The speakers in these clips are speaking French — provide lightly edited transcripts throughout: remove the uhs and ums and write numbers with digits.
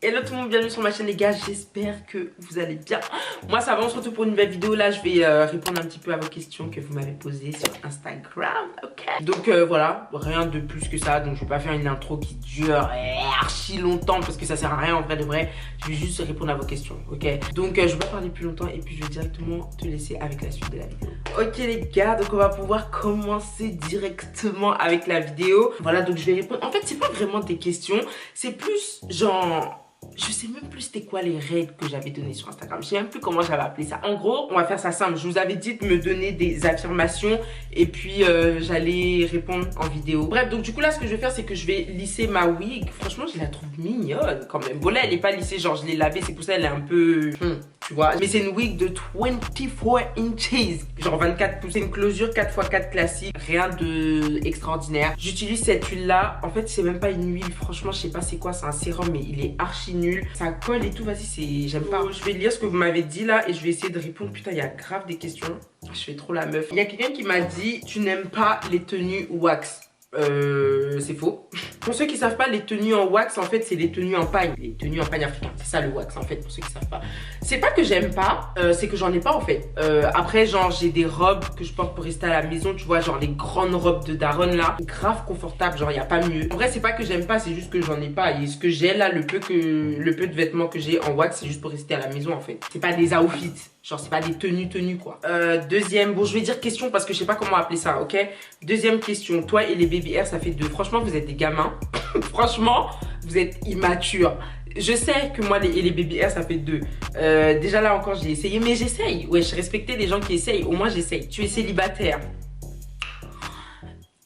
Hello tout le monde, bienvenue sur ma chaîne les gars, j'espère que vous allez bien. Moi ça va, on se retrouve pour une nouvelle vidéo. Là je vais répondre un petit peu à vos questions que vous m'avez posées sur Instagram, ok. Donc voilà, rien de plus que ça. Donc je vais pas faire une intro qui dure archi longtemps parce que ça sert à rien en vrai de vrai. Je vais juste répondre à vos questions, ok. Donc je vais pas parler plus longtemps et puis je vais directement te laisser avec la suite de la vidéo. Ok les gars, donc on va pouvoir commencer directement avec la vidéo. Voilà, donc je vais répondre. En fait c'est pas vraiment des questions, c'est plus genre... Je sais même plus c'était quoi les règles que j'avais données sur Instagram. Je sais même plus comment j'avais appelé ça. En gros, on va faire ça simple. Je vous avais dit de me donner des affirmations et puis j'allais répondre en vidéo. Bref, donc du coup là, ce que je vais faire, c'est que je vais lisser ma wig. Franchement, je la trouve mignonne quand même. Bon là, elle est pas lissée, genre je l'ai lavée, c'est pour ça elle est un peu... tu vois. Mais c'est une wig de 24 inches. Genre 24 pouces. C'est une closure 4x4 classique. Rien de extraordinaire. J'utilise cette huile là. En fait, c'est même pas une huile. Franchement, je sais pas c'est quoi. C'est un sérum, mais il est archi nul. Ça colle et tout. Vas-y, c'est... J'aime pas. Je vais lire ce que vous m'avez dit là et je vais essayer de répondre. Putain, il y a grave des questions. Je fais trop la meuf. Il y a quelqu'un qui m'a dit tu n'aimes pas les tenues wax. C'est faux. Pour ceux qui savent pas, les tenues en wax en fait c'est les tenues en pagne. Les tenues en pagne africain, c'est ça le wax en fait pour ceux qui savent pas. C'est pas que j'aime pas, c'est que j'en ai pas en fait. Après genre j'ai des robes que je porte pour rester à la maison, tu vois, genre les grandes robes de daronne là, grave confortable, genre y a pas mieux. En vrai c'est pas que j'aime pas, c'est juste que j'en ai pas. Et ce que j'ai là, le peu de vêtements que j'ai en wax, c'est juste pour rester à la maison en fait. C'est pas des outfits. Genre c'est pas des tenues quoi. Deuxième, bon je vais dire question parce que je sais pas comment appeler ça, ok. Deuxième question, toi et les baby hair ça fait 2. Franchement vous êtes des gamins. Franchement vous êtes immatures. Je sais que moi et les baby hair ça fait 2. Déjà là encore j'ai essayé, mais j'essaye. Ouais, je respectais les gens qui essayent, au moins j'essaye. Tu es célibataire.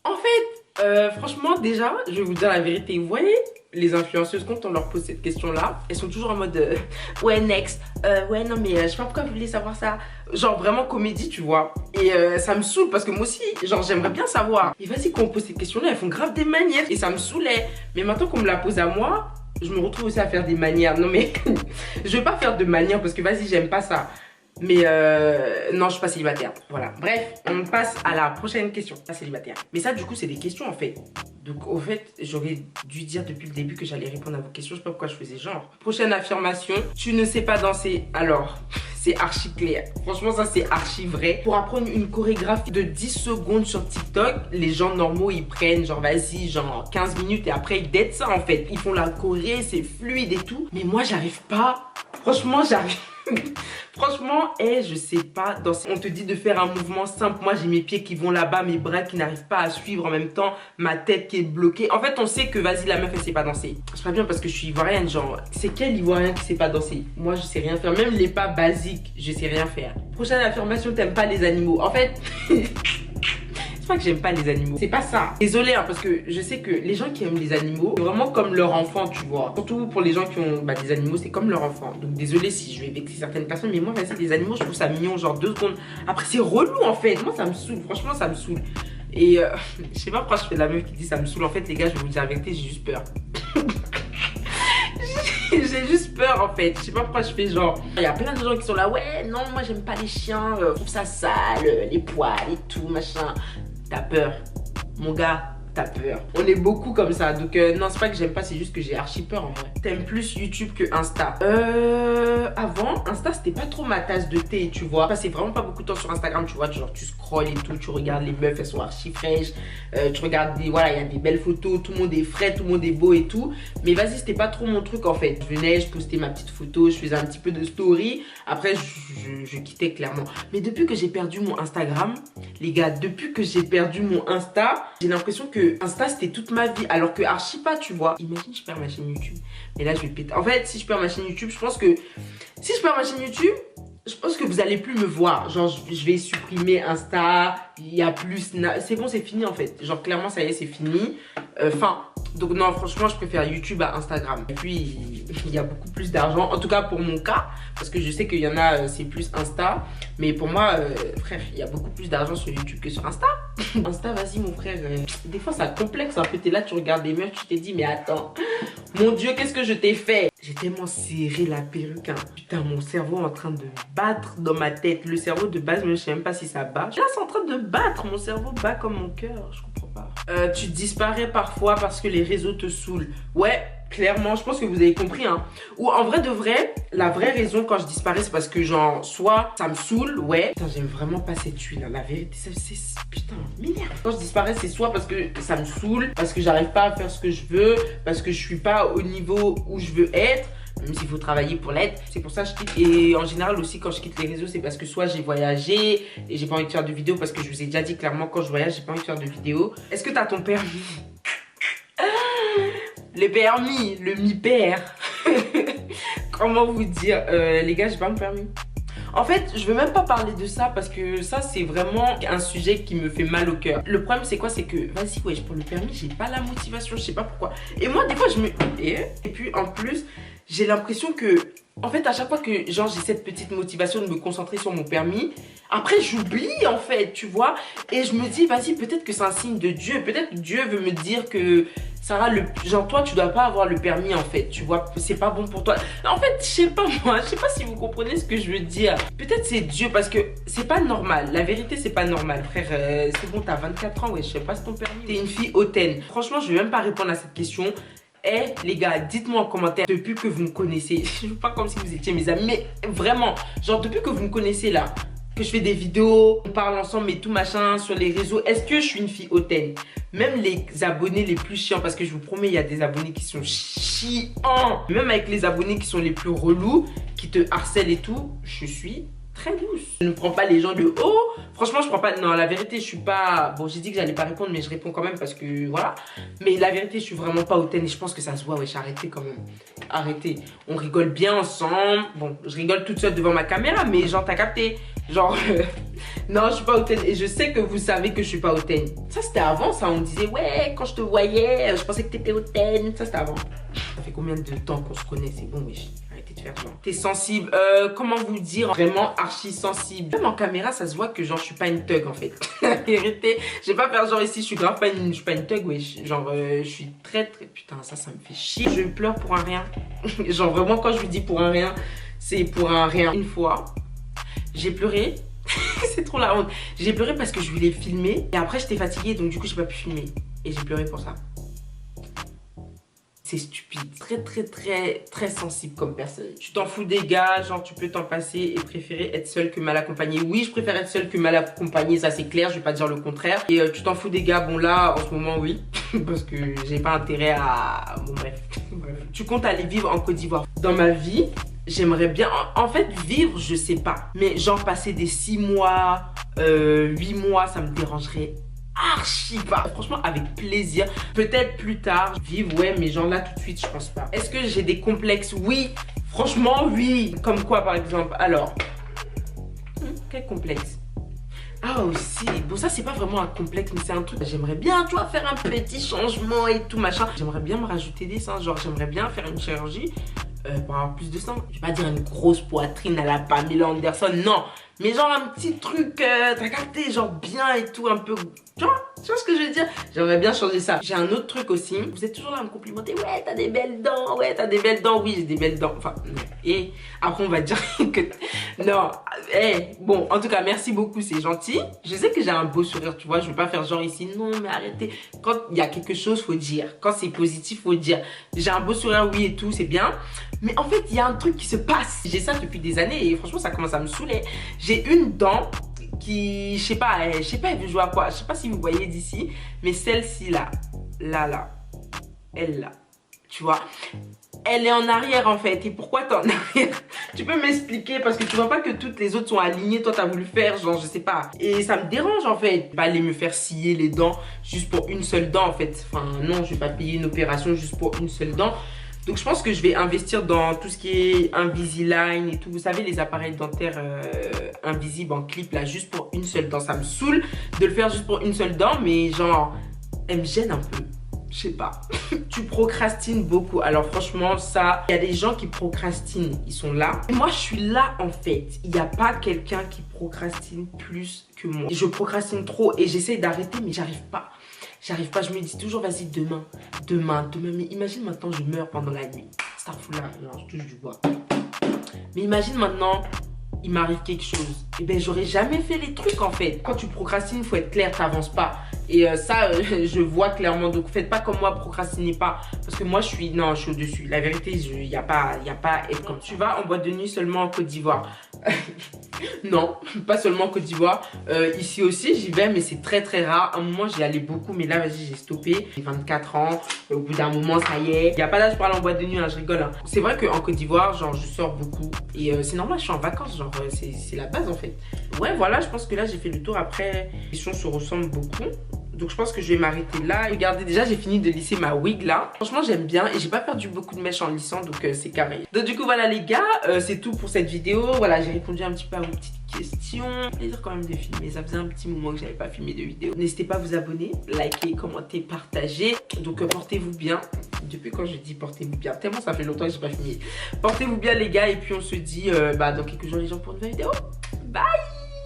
En fait, franchement déjà je vais vous dire la vérité. Vous voyez les influenceuses, quand on leur pose cette question-là, elles sont toujours en mode ouais, next. Ouais, non, mais je sais pas pourquoi vous voulez savoir ça. Genre vraiment comédie, tu vois. Et ça me saoule parce que moi aussi, genre j'aimerais bien savoir. Et vas-y, quand on pose cette question-là, elles font grave des manières. Et ça me saoulait. Mais maintenant qu'on me la pose à moi, je me retrouve aussi à faire des manières. Non, mais je vais pas faire de manières parce que vas-y, j'aime pas ça. Mais non, je suis pas célibataire. Voilà. Bref, on passe à la prochaine question. Pas célibataire. Mais ça, du coup, c'est des questions en fait. Donc, au fait, j'aurais dû dire depuis le début que j'allais répondre à vos questions. Je sais pas pourquoi je faisais genre. Prochaine affirmation. Tu ne sais pas danser. Alors, c'est archi clair. Franchement, ça, c'est archi vrai. Pour apprendre une chorégraphie de 10 secondes sur TikTok, les gens normaux, ils prennent genre, vas-y, genre 15 minutes et après, ils datent ça en fait. Ils font la choré, c'est fluide et tout. Mais moi, j'arrive pas. Franchement, j'arrive. Franchement, je sais pas danser. On te dit de faire un mouvement simple. Moi, j'ai mes pieds qui vont là-bas, mes bras qui n'arrivent pas à suivre en même temps, ma tête qui est bloquée. En fait, on sait que, vas-y, la meuf, elle sait pas danser. Je sais pas bien parce que je suis ivoirienne, genre, c'est quel ivoirien qui sait pas danser? Moi, je sais rien faire. Même les pas basiques, je sais rien faire. Prochaine affirmation, t'aimes pas les animaux. En fait... C'est pas que j'aime pas les animaux, c'est pas ça. Désolée hein, parce que je sais que les gens qui aiment les animaux, c'est vraiment comme leur enfant, tu vois. Surtout pour les gens qui ont des animaux, c'est comme leur enfant. Donc désolée si je vais vexer certaines personnes, mais moi vas-y, les animaux, je trouve ça mignon, genre 2 secondes. Après c'est relou en fait, moi ça me saoule, franchement ça me saoule. Et je sais pas pourquoi je fais de la meuf qui dit ça me saoule. En fait les gars, je vais vous dire la vérité, j'ai juste peur. J'ai juste peur en fait, je sais pas pourquoi je fais genre. Il y a plein de gens qui sont là, ouais non moi j'aime pas les chiens, je trouve ça sale, les poils et tout machin. T'as peur, mon gars, t'as peur. On est beaucoup comme ça, donc non c'est pas que j'aime pas, c'est juste que j'ai archi peur en vrai. T'aimes plus YouTube que Insta? Avant, Insta c'était pas trop ma tasse de thé, tu vois. Je passais vraiment pas beaucoup de temps sur Instagram, tu vois, genre tu scrolles et tout, tu regardes les meufs, elles sont archi fraîches, tu regardes des, voilà, il y a des belles photos, tout le monde est frais, tout le monde est beau et tout. Mais vas-y, c'était pas trop mon truc en fait. Je venais, je postais ma petite photo, je faisais un petit peu de story, après je quittais clairement. Mais depuis que j'ai perdu mon Instagram, les gars, depuis que j'ai perdu mon Insta, j'ai l'impression que Insta c'était toute ma vie, alors que archi pas, tu vois. Imagine je perds ma chaîne YouTube. Mais là je vais péter. En fait si je perds ma chaîne YouTube, je pense que si je perds ma chaîne YouTube, je pense que vous allez plus me voir. Genre je vais supprimer Insta, il y a plus, c'est bon, c'est fini en fait. Genre clairement ça y est, c'est fini. Donc non, franchement je préfère YouTube à Instagram. Et puis il y a beaucoup plus d'argent, en tout cas pour mon cas, parce que je sais qu'il y en a c'est plus Insta. Mais pour moi frère, il y a beaucoup plus d'argent sur YouTube que sur Insta. Insta, vas-y mon frère, des fois ça complexe un peu. T'es là, tu regardes des meufs, tu t'es dit mais attends, mon Dieu, qu'est-ce que je t'ai fait? J'ai tellement serré la perruque hein. Putain, mon cerveau est en train de battre dans ma tête. Le cerveau de base, je sais même pas si ça bat. Là c'est en train de battre, mon cerveau bat comme mon cœur. Je comprends pas. Tu disparais parfois parce que les réseaux te saoulent. Ouais, clairement, je pense que vous avez compris, hein. Ou en vrai de vrai, la vraie raison quand je disparais, c'est parce que genre, soit ça me saoule, ouais. Putain, j'aime vraiment pas cette huile, hein. La vérité, c'est... Putain, m'énerve. Quand je disparais, c'est soit parce que ça me saoule, parce que j'arrive pas à faire ce que je veux, parce que je suis pas au niveau où je veux être. Même s'il faut travailler pour l'être, c'est pour ça que je quitte. Et en général aussi quand je quitte les réseaux, c'est parce que soit j'ai voyagé et j'ai pas envie de faire de vidéos, parce que je vous ai déjà dit clairement, quand je voyage, j'ai pas envie de faire de vidéos. Est-ce que t'as ton permis? Le permis, le mi-père. Comment vous dire, les gars, j'ai pas mon permis. En fait, je veux même pas parler de ça parce que ça, c'est vraiment un sujet qui me fait mal au cœur. Le problème, c'est quoi? C'est que, vas-y, ouais, pour le permis, j'ai pas la motivation, je sais pas pourquoi. Et moi, des fois, je me... Et puis, en plus, j'ai l'impression que... En fait, à chaque fois que genre j'ai cette petite motivation de me concentrer sur mon permis, après j'oublie en fait, tu vois. Et je me dis, vas-y, peut-être que c'est un signe de Dieu. Peut-être que Dieu veut me dire que Sarah, genre toi, tu dois pas avoir le permis en fait, tu vois. C'est pas bon pour toi. En fait, je sais pas moi, je sais pas si vous comprenez ce que je veux dire. Peut-être c'est Dieu parce que c'est pas normal. La vérité, c'est pas normal, frère. C'est bon, t'as 24 ans, ouais, je sais pas si ton permis. T'es une fille hautaine. Franchement, je vais même pas répondre à cette question. Eh les gars, dites-moi en commentaire depuis que vous me connaissez. Je veux pas comme si vous étiez mes amis, mais vraiment, genre depuis que vous me connaissez là, que je fais des vidéos, on parle ensemble et tout machin sur les réseaux, est-ce que je suis une fille hautaine? Même les abonnés les plus chiants, parce que je vous promets, il y a des abonnés qui sont chiants. Même avec les abonnés qui sont les plus relous, qui te harcèlent et tout, je suis très douce. Je ne prends pas les gens de haut. Franchement, je prends pas... Non, la vérité, je suis pas... Bon, j'ai dit que j'allais pas répondre, mais je réponds quand même parce que... Voilà. Mais la vérité, je suis vraiment pas hautaine et je pense que ça se voit. Wesh, arrêtez quand même. Arrêtez. On rigole bien ensemble. Bon, je rigole toute seule devant ma caméra, mais genre, t'as capté. Genre... Non, je suis pas hautaine. Et je sais que vous savez que je suis pas hautaine. Ça, c'était avant, ça. On disait, ouais, quand je te voyais, je pensais que t'étais hautaine. Ça, c'était avant. Ça fait combien de temps qu'on se connaît? C'est bon, wesh. T'es sensible, comment vous dire, vraiment archi sensible. Même en caméra, ça se voit que genre je suis pas une thug en fait. La vérité, je vais pas faire genre ici, je suis grave pas une, je suis pas une thug, ouais. Genre je suis très putain, ça me fait chier. Je pleure pour un rien. Genre vraiment quand je vous dis pour un rien, c'est pour un rien. Une fois, j'ai pleuré. C'est trop la honte. J'ai pleuré parce que je voulais filmer et après j'étais fatiguée donc du coup j'ai pas pu filmer et j'ai pleuré pour ça. C'est stupide, très sensible comme personne. Tu t'en fous des gars, genre tu peux t'en passer et préférer être seule que mal accompagnée. Oui, je préfère être seule que mal accompagnée, ça c'est clair, je vais pas dire le contraire. Et tu t'en fous des gars, bon là en ce moment oui, parce que j'ai pas intérêt à... Bon bref. Tu comptes aller vivre en Côte d'Ivoire. Dans ma vie, j'aimerais bien, en fait vivre je sais pas, mais genre passer des 6 mois, 8 mois, ça me dérangerait archi pas. Franchement avec plaisir. Peut-être plus tard vivre, ouais, mais genre là tout de suite je pense pas. Est-ce que j'ai des complexes? Oui, franchement oui. Comme quoi par exemple? Alors quel complexe? Ah aussi, bon ça c'est pas vraiment un complexe mais c'est un truc, j'aimerais bien tu vois faire un petit changement et tout machin. J'aimerais bien me rajouter des seins, genre j'aimerais bien faire une chirurgie pour avoir plus de seins. Je vais pas dire une grosse poitrine à la Pamela Anderson, non. Mais genre un petit truc, t'as capté, genre bien et tout, un peu... Tu vois ce que je veux dire? J'aimerais bien changer ça. J'ai un autre truc aussi. Vous êtes toujours là à me complimenter. Ouais, t'as des belles dents. Ouais, t'as des belles dents. Oui, j'ai des belles dents. Enfin, et après, on va dire que... Non, bon, en tout cas, merci beaucoup, c'est gentil. Je sais que j'ai un beau sourire, tu vois. Je vais pas faire genre ici, non, mais arrêtez. Quand il y a quelque chose, faut dire. Quand c'est positif, faut dire. J'ai un beau sourire, oui et tout, c'est bien. Mais en fait, il y a un truc qui se passe. J'ai ça depuis des années et franchement, ça commence à me saouler. J'ai une dent qui, je sais pas, elle veut jouer à quoi. Je sais pas si vous voyez d'ici, mais celle-ci là, elle là, tu vois. Elle est en arrière en fait. Et pourquoi t'es en arrière? Tu peux m'expliquer? Parce que tu vois pas que toutes les autres sont alignées. Toi t'as voulu faire genre je sais pas. Et ça me dérange en fait. Pas aller me faire scier les dents juste pour une seule dent en fait. Enfin non, je vais pas payer une opération juste pour une seule dent. Donc je pense que je vais investir dans tout ce qui est Invisalign et tout. Vous savez les appareils dentaires invisibles en clip là juste pour une seule dent. Ça me saoule de le faire juste pour une seule dent. Mais genre elle me gêne un peu. Je sais pas. Tu procrastines beaucoup. Alors franchement ça, il y a des gens qui procrastinent. Ils sont là. Et moi je suis là en fait. Il n'y a pas quelqu'un qui procrastine plus que moi. Je procrastine trop et j'essaie d'arrêter mais j'arrive pas. J'arrive pas, je me dis toujours vas-y demain. Mais imagine maintenant je meurs pendant la nuit. Starfula, non je touche du bois. Mais imagine maintenant, il m'arrive quelque chose. et ben j'aurais jamais fait les trucs en fait. Quand tu procrastines, il faut être clair, t'avances pas. Et ça, je vois clairement. Donc faites pas comme moi, procrastinez pas. Parce que moi, je suis au-dessus. La vérité, il n'y a pas à être comme tu vas en boîte de nuit seulement en Côte d'Ivoire. Non, pas seulement en Côte d'Ivoire. Ici aussi, j'y vais, mais c'est très très rare. À un moment, j'y allais beaucoup, mais là, vas-y, j'ai stoppé. J'ai 24 ans. Au bout d'un moment, ça y est. Il n'y a pas d'âge pour aller en boîte de nuit, hein, je rigole. Hein. C'est vrai qu'en Côte d'Ivoire, genre, je sors beaucoup. Et c'est normal, je suis en vacances. Genre, c'est la base en fait. Ouais, voilà, je pense que là, j'ai fait le tour. Après, les questions se ressemblent beaucoup. Donc je pense que je vais m'arrêter là. Regardez, déjà j'ai fini de lisser ma wig là. Franchement j'aime bien et j'ai pas perdu beaucoup de mèches en lissant, donc c'est carré. Donc du coup voilà les gars, c'est tout pour cette vidéo. Voilà, j'ai répondu un petit peu à vos petites questions. Plaisir quand même de filmer, ça faisait un petit moment que j'avais pas filmé de vidéo. N'hésitez pas à vous abonner, liker, commenter, partager. Donc portez-vous bien. Depuis quand je dis portez-vous bien, tellement ça fait longtemps que j'ai pas filmé. Portez-vous bien les gars et puis on se dit dans quelques jours les gens pour une nouvelle vidéo.